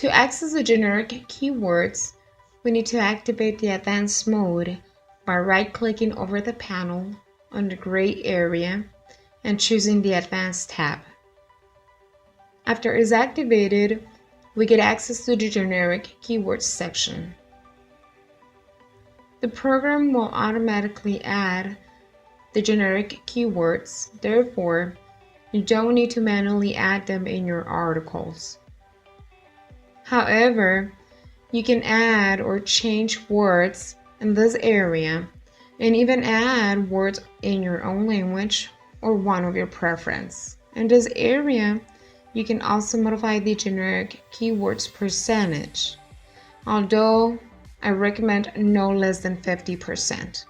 To access the generic keywords, we need to activate the advanced mode by right-clicking over the panel on the gray area and choosing the Advanced tab. After it is activated, we get access to the generic keywords section. The program will automatically add the generic keywords, therefore, you don't need to manually add them in your articles. However, you can add or change words in this area and even add words in your own language or one of your preference. In this area, you can also modify the generic keywords percentage, although I recommend no less than 50%.